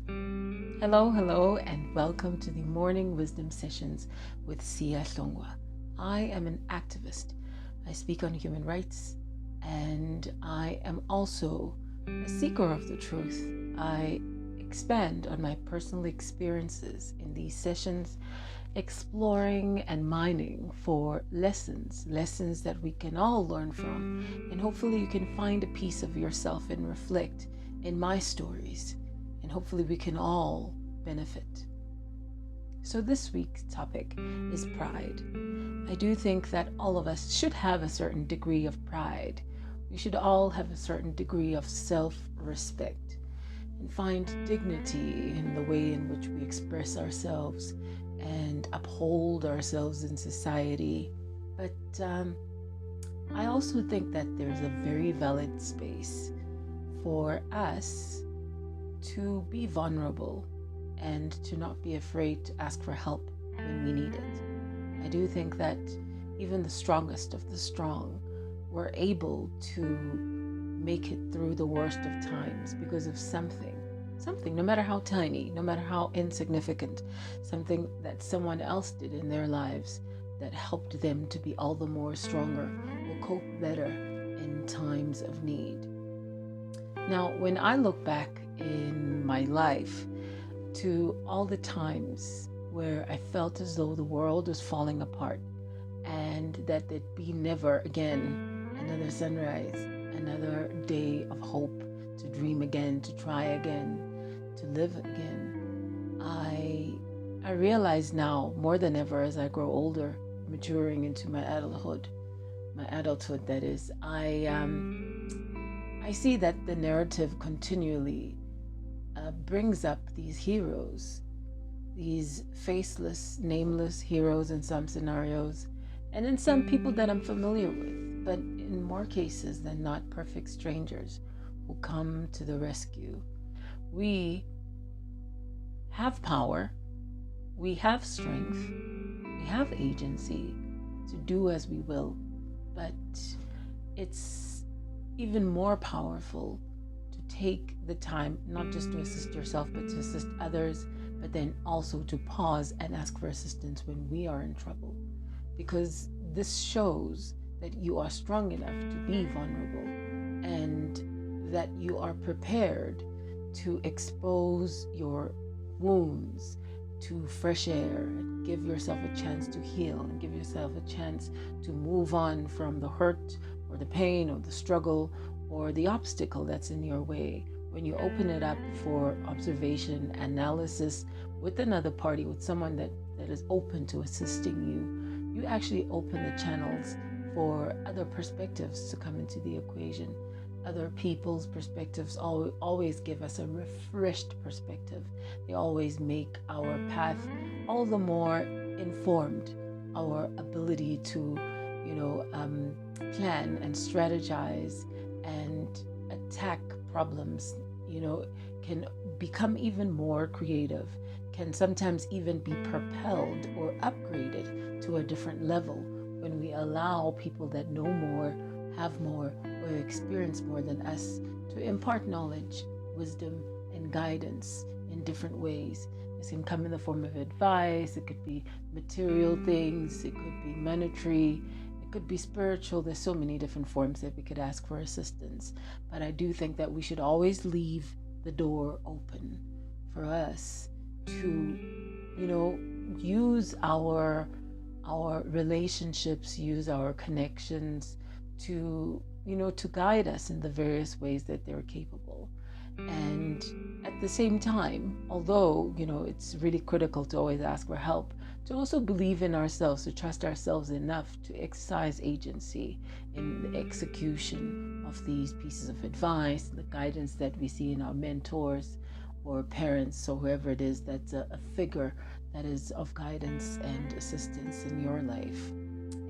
Hello, and welcome to the Morning Wisdom Sessions with Sia Hlongwa. I am an activist. I speak on human rights, and I am also a seeker of the truth. I expand on my personal experiences in these sessions, exploring and mining for lessons that we can all learn from, and hopefully you can find a piece of yourself and reflect in my stories, and hopefully we can all benefit. So this week's topic is pride. I do think that all of us should have a certain degree of pride. We should all have a certain degree of self-respect and find dignity in the way in which we express ourselves and uphold ourselves in society. But I also think that there's a very valid space for us to be vulnerable and to not be afraid to ask for help when we need it. I do think that even the strongest of the strong were able to make it through the worst of times because of something, no matter how tiny, no matter how insignificant, something that someone else did in their lives that helped them to be all the more stronger or cope better in times of need. Now, when I look back in my life to all the times where I felt as though the world was falling apart and that there'd be never again another sunrise, another day of hope, to dream again, to try again, to live again, I realize now more than ever as I grow older, maturing into my adulthood, that is, I see that the narrative continually brings up these heroes, these faceless, nameless heroes in some scenarios, and in some people that I'm familiar with, but in more cases than not, perfect strangers who come to the rescue. We have power, we have strength, we have agency to do as we will, but it's even more powerful to take the time not just to assist yourself but to assist others, but then also to pause and ask for assistance when we are in trouble, because this shows that you are strong enough to be vulnerable and that you are prepared to expose your wounds to fresh air and give yourself a chance to heal and give yourself a chance to move on from the hurt or the pain or the struggle or the obstacle that's in your way. When you open it up for observation, analysis with another party, with someone that is open to assisting you, you actually open the channels for other perspectives to come into the equation. Other people's perspectives always give us a refreshed perspective. They always make our path all the more informed. Our ability to, plan and strategize and attack problems, can become even more creative, can sometimes even be propelled or upgraded to a different level when we allow people that know more, have more, or experience more than us to impart knowledge, wisdom, and guidance in different ways. This can come in the form of advice, it could be material things, it could be monetary, it could be spiritual. There's so many different forms that we could ask for assistance. But I do think that we should always leave the door open for us to, use our relationships, use our connections to guide us in the various ways that they're capable. And at the same time, although it's really critical to always ask for help, to also believe in ourselves, to trust ourselves enough to exercise agency in the execution of these pieces of advice, the guidance that we see in our mentors or parents or whoever it is that's a figure that is of guidance and assistance in your life.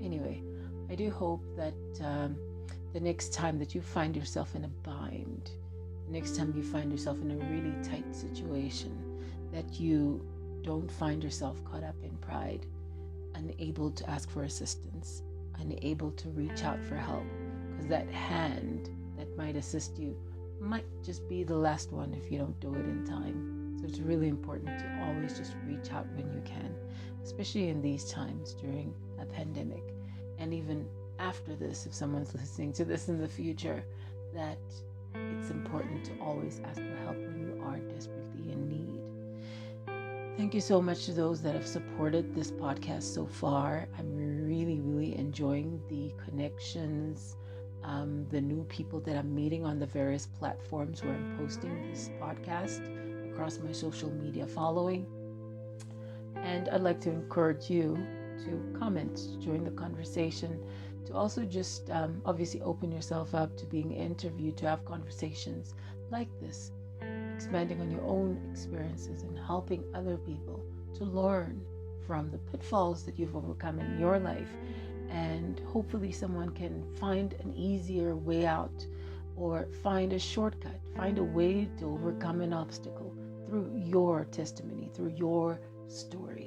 Anyway, I do hope that the next time that you find yourself in a bind, the next time you find yourself in a really tight situation, that you don't find yourself caught up in pride, unable to ask for assistance, unable to reach out for help, because that hand that might assist you might just be the last one if you don't do it in time. So it's really important to always just reach out when you can, especially in these times during a pandemic. And even after this, if someone's listening to this in the future, that it's important to always ask for help when you are desperately in need. Thank you so much to those that have supported this podcast so far. I'm really, really enjoying the connections, the new people that I'm meeting on the various platforms where I'm posting this podcast across my social media following. And I'd like to encourage you to comment, join the conversation, to also just obviously open yourself up to being interviewed, to have conversations like this, expanding on your own experiences and helping other people to learn from the pitfalls that you've overcome in your life. And hopefully someone can find an easier way out, or find a shortcut, find a way to overcome an obstacle through your testimony, through your story.